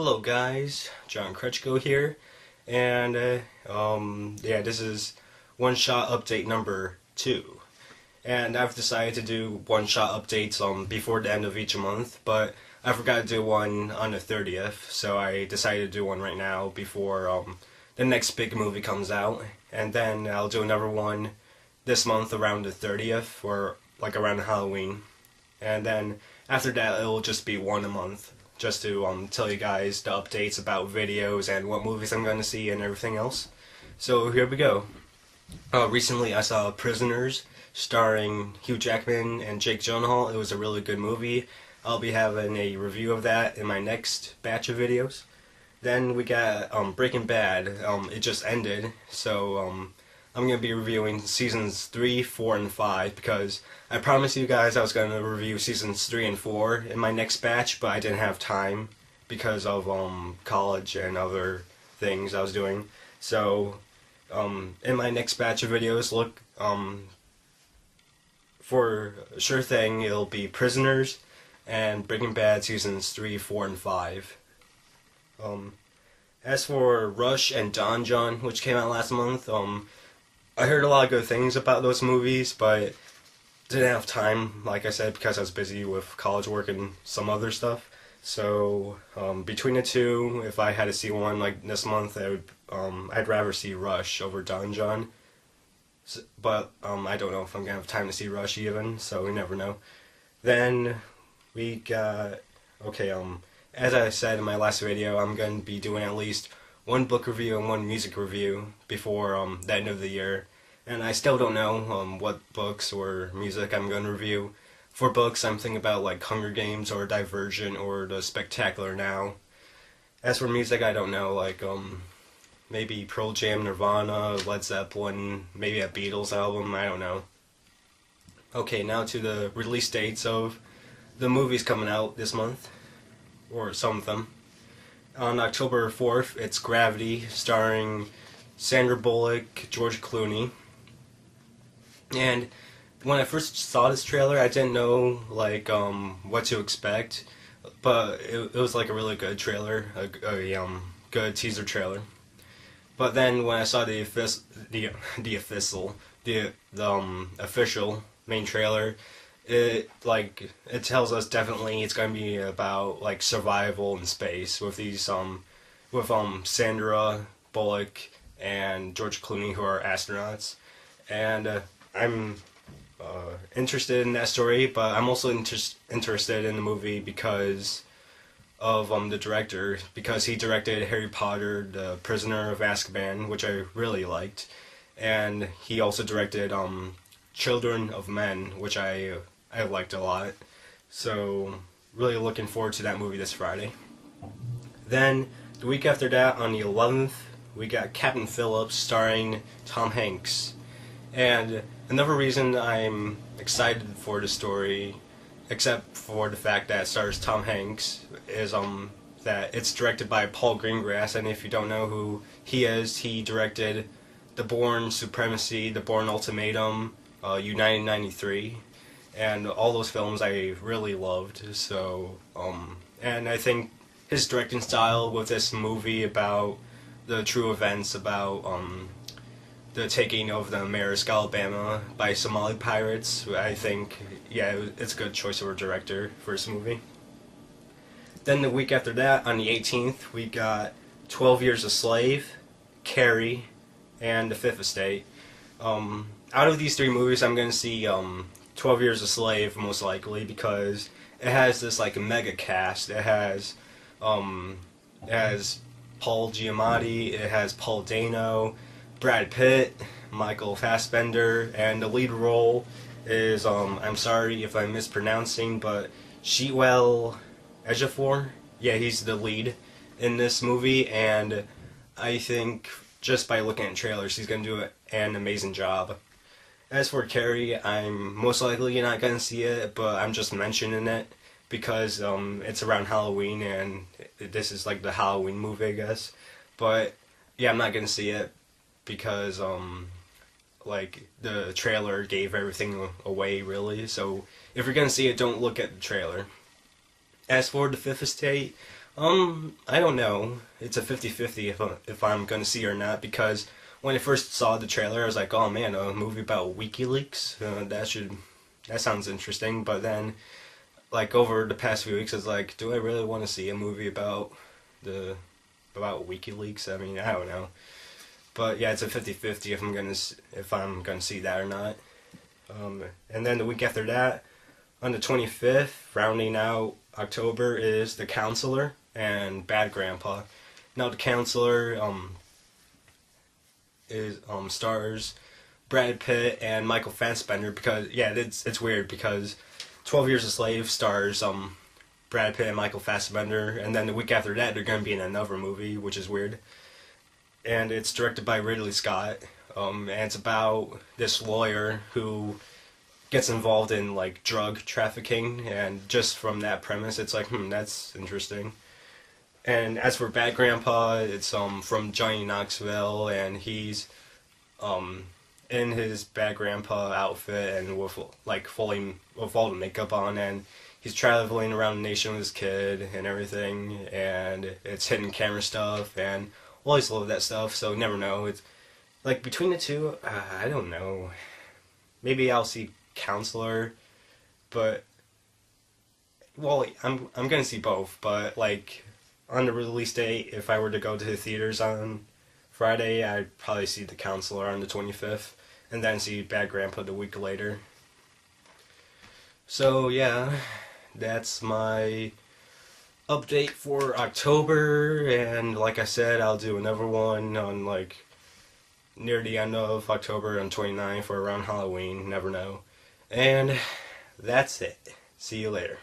Hello guys, John Kreczko here, and yeah, this is one-shot update number 2. And I've decided to do one-shot updates before the end of each month, but I forgot to do one on the 30th, so I decided to do one right now before the next big movie comes out, and then I'll do another one this month around the 30th, or like around Halloween, and then after that it'll just be one a month, just to tell you guys the updates about videos and what movies I'm going to see and everything else. So here we go. Recently I saw Prisoners, starring Hugh Jackman and Jake Gyllenhaal. It was a really good movie. I'll be having a review of that in my next batch of videos. Then we got Breaking Bad. It just ended, so I'm going to be reviewing seasons 3, 4, and 5 because I promised you guys I was going to review seasons 3 and 4 in my next batch, but I didn't have time because of college and other things I was doing. So in my next batch of videos, look for sure thing, it'll be Prisoners and Breaking Bad seasons 3, 4, and 5. As for Rush and Don John, which came out last month, I heard a lot of good things about those movies, but didn't have time, like I said, because I was busy with college work and some other stuff. So between the two, if I had to see one like this month, I'd rather see Rush over Don John. But I don't know if I'm gonna have time to see Rush even, so we never know. Then we got as I said in my last video, I'm going to be doing at least one book review and one music review before the end of the year. And I still don't know what books or music I'm going to review. For books, I'm thinking about like Hunger Games or Divergent or The Spectacular Now. As for music, I don't know, like maybe Pearl Jam, Nirvana, Led Zeppelin, maybe a Beatles album, I don't know. Okay, now to the release dates of the movies coming out this month, or some of them. On October 4th, it's Gravity, starring Sandra Bullock, George Clooney. And when I first saw this trailer, I didn't know like what to expect, but it was like a really good trailer, a good teaser trailer. But then when I saw the official main trailer, it tells us definitely it's going to be about like survival in space with these Sandra Bullock and George Clooney, who are astronauts, and I'm interested in that story, but I'm also interested in the movie because of the director, because he directed Harry Potter, The Prisoner of Azkaban, which I really liked, and he also directed Children of Men, which I liked a lot. So really looking forward to that movie this Friday. Then the week after that, on the 11th, we got Captain Phillips, starring Tom Hanks. And another reason I'm excited for the story, except for the fact that it stars Tom Hanks, is that it's directed by Paul Greengrass, and if you don't know who he is, he directed The Bourne Supremacy, The Bourne Ultimatum, United 93, and all those films I really loved. So and I think his directing style with this movie about the true events about the taking of the Maersk, Alabama by Somali pirates, I think, yeah, it's a good choice of a director for this movie. Then the week after that, on the 18th, we got 12 Years a Slave, Carrie, and The Fifth Estate. Out of these three movies, I'm going to see 12 Years a Slave most likely because it has this like mega cast. It has Paul Giamatti, it has Paul Dano, Brad Pitt, Michael Fassbender, and the lead role is I'm sorry if I'm mispronouncing, but Chiwetel Ejiofor. Yeah, he's the lead in this movie, and I think just by looking at trailers, he's going to do an amazing job. As for Carrie, I'm most likely not going to see it, but I'm just mentioning it because it's around Halloween, and this is like the Halloween movie, I guess. But yeah, I'm not going to see it because like the trailer gave everything away, really. So if you're going to see it, don't look at the trailer. As for The Fifth Estate, I don't know. It's a 50-50 if I'm gonna see it or not, because when I first saw the trailer, I was like, oh man, a movie about WikiLeaks? That sounds interesting. But then, like, over the past few weeks, I was like, do I really want to see a movie the, about WikiLeaks? I mean, I don't know. But yeah, it's a 50-50 if I'm gonna see that or not. And then the week after that, on the 25th, rounding out October, is The Counselor and Bad Grandpa. Now, The Counselor is stars Brad Pitt and Michael Fassbender, because yeah, it's weird because 12 Years a Slave stars Brad Pitt and Michael Fassbender, and then the week after that they're gonna be in another movie, which is weird. And it's directed by Ridley Scott. And it's about this lawyer who gets involved in like drug trafficking, and just from that premise, it's like, that's interesting. And as for Bad Grandpa, it's from Johnny Knoxville, and he's in his Bad Grandpa outfit and with like fully with all the makeup on, and he's traveling around the nation with his kid and everything, and it's hidden camera stuff, and always love that stuff. So never know. It's like between the two, I don't know. Maybe I'll see Counselor, but well, I'm gonna see both. But like on the release date, if I were to go to the theaters on Friday, I'd probably see The Counselor on the 25th, and then see Bad Grandpa the week later. So yeah, that's my update for October, and like I said, I'll do another one on like near the end of October on 29th or around Halloween, never know. And that's it. See you later.